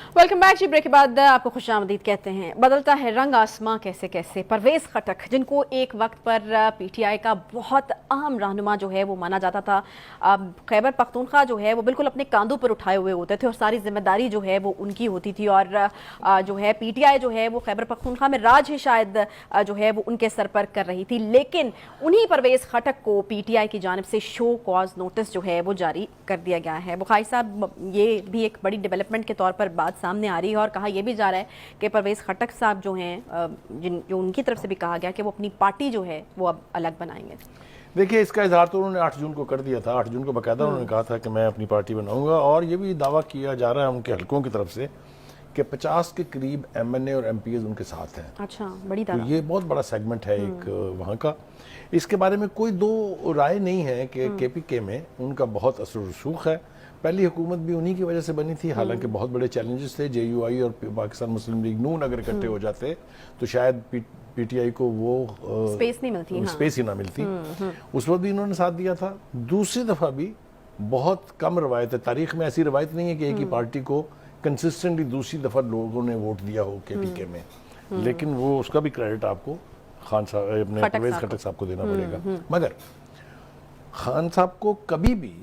Welcome back जी। Break के बाद आपको खुशामदीद कहते हैं। बदलता है रंग आसमां कैसे कैसे। परवेज खटक, जिनको एक वक्त पर पीटीआई का बहुत अहम रहनुमा जो है वो माना जाता था, खैबर पख्तूनख्वा जो है वो बिल्कुल अपने कांधों पर उठाए हुए होते थे और सारी जिम्मेदारी जो है वो उनकी होती थी। और जो है पीटीआई जो है वो खैबर पख्तूनख्वा में राज ही शायद जो है वो उनके सर पर कर रही थी। लेकिन उन्हीं परवेज खटक को पीटीआई की जानिब से शो कॉज नोटिस जो है वो जारी कर दिया गया है। बुखारी साहब, ये भी एक बड़ी डेवलपमेंट के तौर पर बात सामने आ रही है और कहा यह भी जा रहा है कि परवेज खटक साहब जो हैं, जो उनकी तरफ से भी कहा गया कि वो अपनी पार्टी जो है वो अब अलग बनाएंगे। देखिए, इसका इजहार तो उन्होंने 8 जून को कर दिया था। 8 जून को बाकायदा उन्होंने कहा था कि मैं अपनी पार्टी बनाऊंगा, और ये भी दावा किया जा रहा है उनके हलकों की तरफ से कि 50 के करीब एमएनए और एमपीएस उनके साथ हैं। अच्छा, बड़ी तो ये बहुत बड़ा सेगमेंट है एक वहाँ का। इसके बारे में कोई दो राय नहीं है कि केपीके में उनका बहुत असर रसूख है। पहली हुकूमत भी उन्हीं की वजह से बनी थी, हालांकि बहुत बड़े चैलेंजेस थे। जेयूआई और पाकिस्तान मुस्लिम लीग नून अगर इकट्ठे हो जाते तो शायद पीटीआई को वो स्पेस नहीं मिलती, स्पेस ही ना मिलती। उस वक्त भी इन्होंने साथ दिया था। दूसरी दफा भी बहुत कम रवायत है, तारीख में ऐसी रवायत नहीं है कि एक ही पार्टी को कंसिस्टेंटली दूसरी दफा लोगों ने वोट दिया हो केपीके में। लेकिन वो उसका भी क्रेडिट आपको खान साहब, अपने परवेज खटक साहब को देना पड़ेगा। मगर खान साहब को कभी भी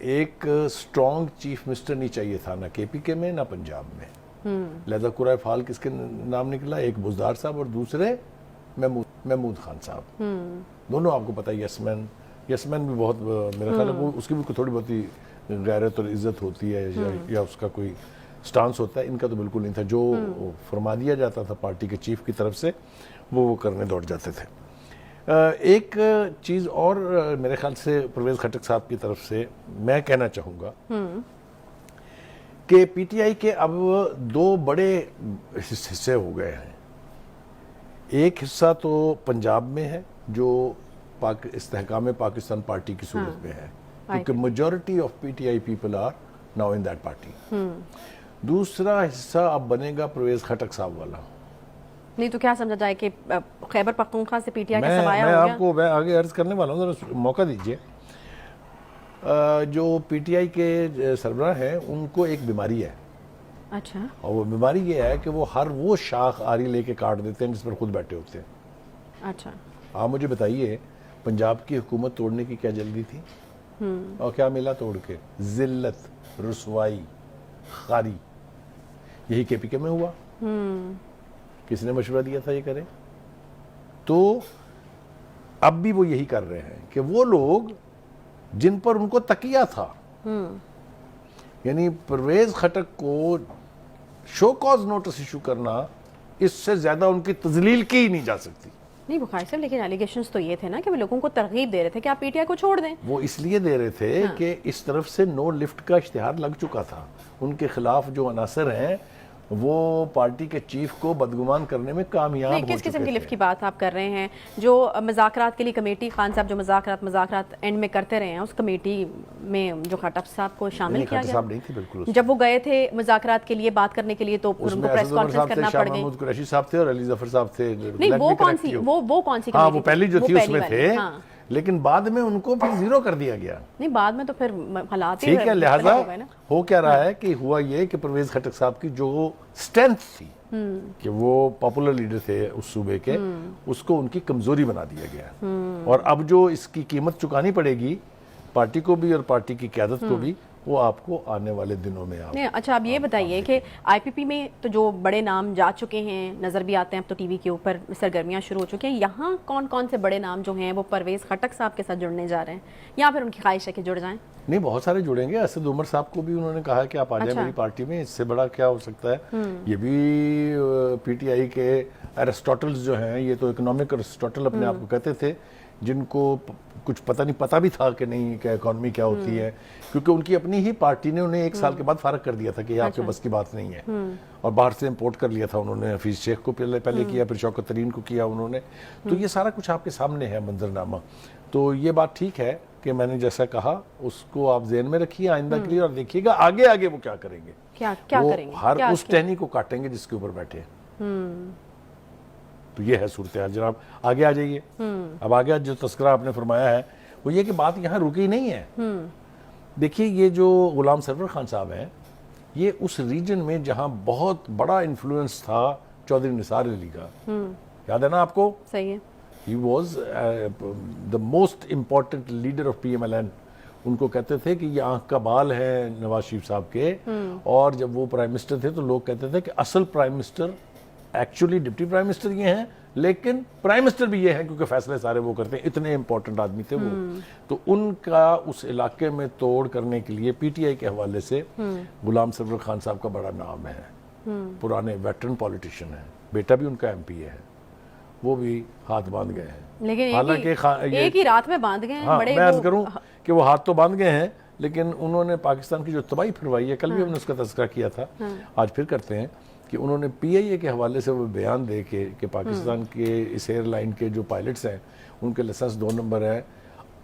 एक स्ट्रॉन्ग चीफ मिनिस्टर नहीं चाहिए था, ना केपीके में ना पंजाब में। लिहाजा कुराए फाल किसके नाम निकला? एक बुजदार साहब और दूसरे महमूद खान साहब। दोनों आपको पता है यसमैन भी बहुत, मेरा ख्याल है उसकी भी थोड़ी बहुत ही गैरत और इज्जत होती है या उसका कोई स्टांस होता है। इनका तो बिल्कुल नहीं था। जो फरमा दिया जाता था पार्टी के चीफ की तरफ से वो करने दौड़ जाते थे। एक चीज़ और मेरे ख्याल से परवेज खटक साहब की तरफ से मैं कहना चाहूँगा कि पीटीआई के अब दो बड़े हिस्से हो गए हैं। एक हिस्सा तो पंजाब में है जो इस्तेहकाम पाकिस्तान पार्टी की सूरत में है, क्योंकि majority of PTI people are now in that party. दूसरा हिस्सा अब बनेगा परवेज खटक साहब वाला। नहीं तो क्या समझा जाए कि खैबर पख्तूनख्वा से पीटीआई का सवाया हो गया? मैं आगे अर्ज करने वाला हूँ, जरा मौका दीजिए। जो पीटीआई के सरबराह हैं उनको एक बीमारी है। अच्छा। और वो बीमारी ये है कि वो हर वो शाख आरी लेके काट देते हैं जिस पर खुद बैठे होते हैं। अच्छा। आप मुझे बताइए, पंजाब की हुकूमत तोड़ने की क्या जल्दी थी? और क्या मिला तोड़ के? जिल्लत, रुसवाई, खारी। यही केपीके में हुआ। किसने मशवरा दिया था ये करें? तो अब भी वो यही कर रहे हैं कि वो लोग जिन पर उनको तकिया था, यानी परवेज खटक को शो कॉज नोटिस इशू करना, इससे ज्यादा उनकी तजलील की ही नहीं जा सकती। नहीं बुखारी साहब, लेकिन एलिगेशंस तो ये थे ना कि वो लोगों को तरगीब दे रहे थे कि आप पीटीआई को छोड़ दें। वो इसलिए दे रहे थे कि इस तरफ से नो लिफ्ट का इश्तिहार लग चुका था। उनके खिलाफ जो अनासर हैं वो पार्टी के चीफ को बदगुमान करने में कामयाब हो चुके थे। किस किस्म की लिफ्ट की बात आप कर रहे हैं? जो मज़ाकरात के लिए कमेटी, खान साहब जो मज़ाकरात एंड में करते रहे हैं, उस कमेटी में जो खटक साहब को शामिल किया गया? नहीं थी बिल्कुल। जब वो गए थे मज़ाकरात के लिए बात करने के लिए तो उनको प्रेस कॉन्फ्रेंस करना पड़ गई। महमूद कुरैशी साहब थे और अली जफर साहब थे। नहीं, वो कौन सी हाँ, वो पहली जो थी उसमें थे। लेकिन बाद में उनको फिर जीरो कर दिया गया। नहीं, बाद में तो फिर हालात ठीक है। लिहाजा हो क्या रहा है कि हुआ ये कि परवेज खटक साहब की जो स्ट्रेंथ थी कि वो पॉपुलर लीडर थे उस सूबे के, उसको उनकी कमजोरी बना दिया गया। और अब जो इसकी कीमत चुकानी पड़ेगी पार्टी को भी और पार्टी की क़यादत को भी, वो आपको आने वाले दिनों में नहीं। अच्छा, आप ये बताइए कि आईपीपी में तो जो बड़े नाम जा चुके हैं, नज़र भी आते हैं, अब तो टीवी के ऊपर सरगर्मियां शुरू हो चुकी हैं। यहाँ कौन कौन से बड़े नाम जो हैं वो परवेज खटक साहब के साथ जुड़ने जा रहे हैं, या फिर उनकी ख्वाहिश है कि जुड़ जाएं? नहीं, बहुत सारे जुड़ेंगे। असद उमर साहब को भी उन्होंने कहा कि आप आ जाए मेरी पार्टी में, इससे बड़ा क्या हो सकता है। ये भी पीटीआई के एरिस्टोटल्स जो हैं, ये तो इकोनॉमिक एरिस्टोटल अपने आप को कहते थे, जिनको कुछ पता भी था कि नहीं कि इकॉनमी क्या होती है, क्योंकि उनकी अपनी ही पार्टी ने उन्हें 1 साल के बाद फारग कर दिया था कि ये आपके बस की बात नहीं है। और बाहर से इंपोर्ट कर लिया था उन्होंने। हफीज शेख को पहले किया, फिर शौकत तरीन को किया उन्होंने। तो ये सारा कुछ आपके सामने है मंजरनामा। तो ये बात ठीक है कि मैंने जैसा कहा उसको आप ज़हन में रखिए आइंदा के लिए, और देखिएगा आगे आगे वो क्या करेंगे। क्या करेंगे? हर उस टहनी को काटेंगे जिसके ऊपर बैठे। तो ये है सूरत हाल। जनाब आगे आ जाइए। अब आगे जो तस्करा आपने फरमाया है वो ये कि बात यहाँ रुकी नहीं है। देखिए, ये जो गुलाम सरवर खान साहब हैं, ये उस रीजन में जहां बहुत बड़ा इन्फ्लुएंस था चौधरी निसार अली का, याद है ना आपको? सही है। He was the most important leader of PMLN। उनको कहते थे कि ये आंख का बाल है नवाज शरीफ साहब के, और जब वो प्राइम मिनिस्टर थे तो लोग कहते थे कि असल prime minister actually deputy prime minister ये हैं, लेकिन प्राइम मिनिस्टर भी ये हैं क्योंकि फैसले सारे वो करते हैं। इतने इंपॉर्टेंट आदमी थे वो। तो उनका उस इलाके में तोड़ करने के लिए PTI के हवाले से गुलाम सरवर खान साहब का बड़ा नाम है। पुराने वेटरन पॉलिटिशियन है, बेटा भी उनका MP है, वो भी हाथ बांध गए हैं। लेकिन हालांकि एक ही रात में बांध गए हैं। हाँ, बड़े मैं अर्ज करूं कि वो हाथ तो बांध गए हैं, लेकिन उन्होंने पाकिस्तान की जो तबाही फिरवाई है, कल भी हमने उसका तज़किरा किया था, आज फिर करते हैं, कि उन्होंने PIA के हवाले से वो बयान दे के कि पाकिस्तान के इस एयरलाइन के जो पायलट्स हैं उनके लाइसेंस 2 नंबर है,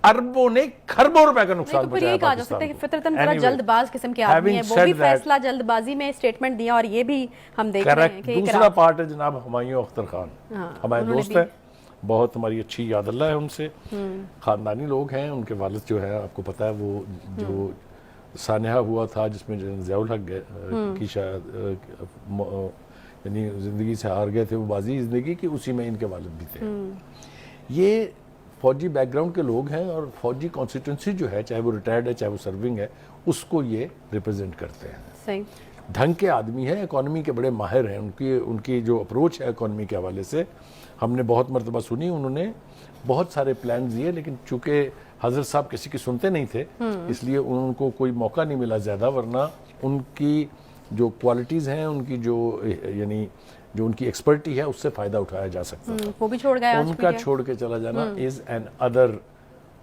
अरबों ने खरबों रुपए का नुकसान तो फिर यही कहा जा सकता है कि फितरतन थोड़ा जल्दबाज किस्म के आदमी है, वो भी फैसला जल्दबाजी में स्टेटमेट दिया, और ये भी हम देख रहे हैं कि दूसरा पार्ट है जनाब हुमायूं अख्तर खान, हमारे दोस्त हैं, बहुत हमारी अच्छी याद अल्लाह है उनसे, खानदानी लोग हैं। उनके वालिद जो है आपको पता है वो जो सानहा हुआ था जिसमें ज़ियाउल हक की शायद यानी ज़िंदगी से हार गए थे, वो बाजी ज़िंदगी की, उसी में इनके वालिद भी थे। ये फौजी बैकग्राउंड के लोग हैं और फौजी कॉन्स्टिट्यूंसी जो है, चाहे वो रिटायर्ड है चाहे वो सर्विंग है, उसको ये रिप्रेजेंट करते हैं। सही ढंग के आदमी हैं, इकॉनमी के बड़े माहिर हैं। उनकी जो अप्रोच है इकॉनमी के हवाले से हमने बहुत मरतबा सुनी, उन्होंने बहुत सारे प्लान दिए, लेकिन चूंकि हजरत साहब किसी की सुनते नहीं थे, इसलिए उनको कोई मौका नहीं मिला ज़्यादा, वरना उनकी जो क्वालिटीज़ हैं, उनकी जो यानी जो उनकी एक्सपर्टी है, उससे फ़ायदा उठाया जा सकता था। वो भी छोड़ गए। उनका छोड़ के चला जाना is another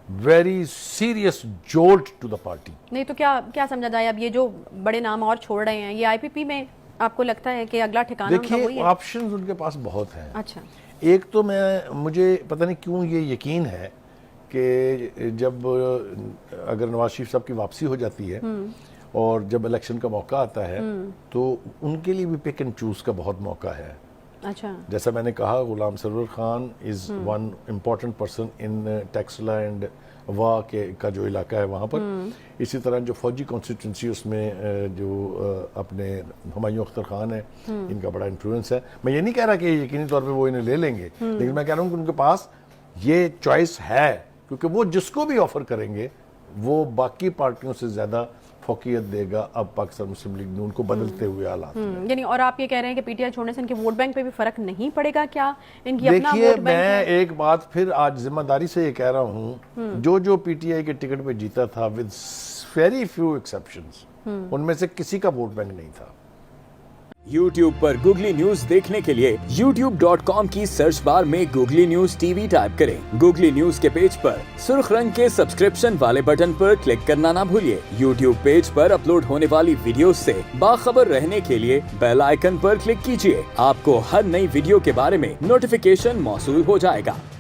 very serious jolt to the party. नहीं तो क्या समझा जाए अब ये जो बड़े नाम और छोड़ रहे हैं, ये IPP में आपको लगता है कि अगला ठिकाना उनका वही है? देखिए, ऑप्शंस उनके पास बहुत हैं। अच्छा, एक तो मुझे पता नहीं क्यों ये यकीन है कि जब अगर नवाज शरीफ साहब की वापसी हो जाती है और जब इलेक्शन का मौका आता है, तो उनके लिए भी पिक एंड चूज का बहुत मौका है। अच्छा, जैसा मैंने कहा, Ghulam Sarwar Khan is one important person in Taxila and वाह का जो इलाका है वहाँ पर। इसी तरह जो फौजी कॉन्स्टिट्यूंसी उसमें जो अपने हुमायूं अख्तर खान है, इनका बड़ा इन्फ्लुएंस है। मैं ये नहीं कह रहा कि यकीनी तौर पे वो इन्हें ले लेंगे, लेकिन मैं कह रहा हूँ कि उनके पास ये चॉइस है, क्योंकि वो जिसको भी ऑफर करेंगे वो बाकी पार्टियों से ज़्यादा फोकियत देगा अब पाकिस्तान मुस्लिम लीग ने उनको बदलते हुए हालात में। यानी और आप ये कह रहे हैं कि PTI छोड़ने से इनके वोट बैंक पे भी फर्क नहीं पड़ेगा क्या? इनकी अपना देखिए, वोट बैंक मैं है। एक बात फिर आज जिम्मेदारी से ये कह रहा हूँ, जो PTI के टिकट पे जीता था विद वेरी फ्यू एक्सेप्शंस, उनमें से किसी का वोट बैंक नहीं था। YouTube पर गूगली न्यूज देखने के लिए youtube.com की सर्च बार में गूगली न्यूज TV टाइप करें। गूगली न्यूज के पेज पर सुर्ख रंग के सब्सक्रिप्शन वाले बटन पर क्लिक करना ना भूलिए। YouTube पेज पर अपलोड होने वाली वीडियोस से बाखबर रहने के लिए बेल आइकन पर क्लिक कीजिए। आपको हर नई वीडियो के बारे में नोटिफिकेशन मौसूल हो जाएगा।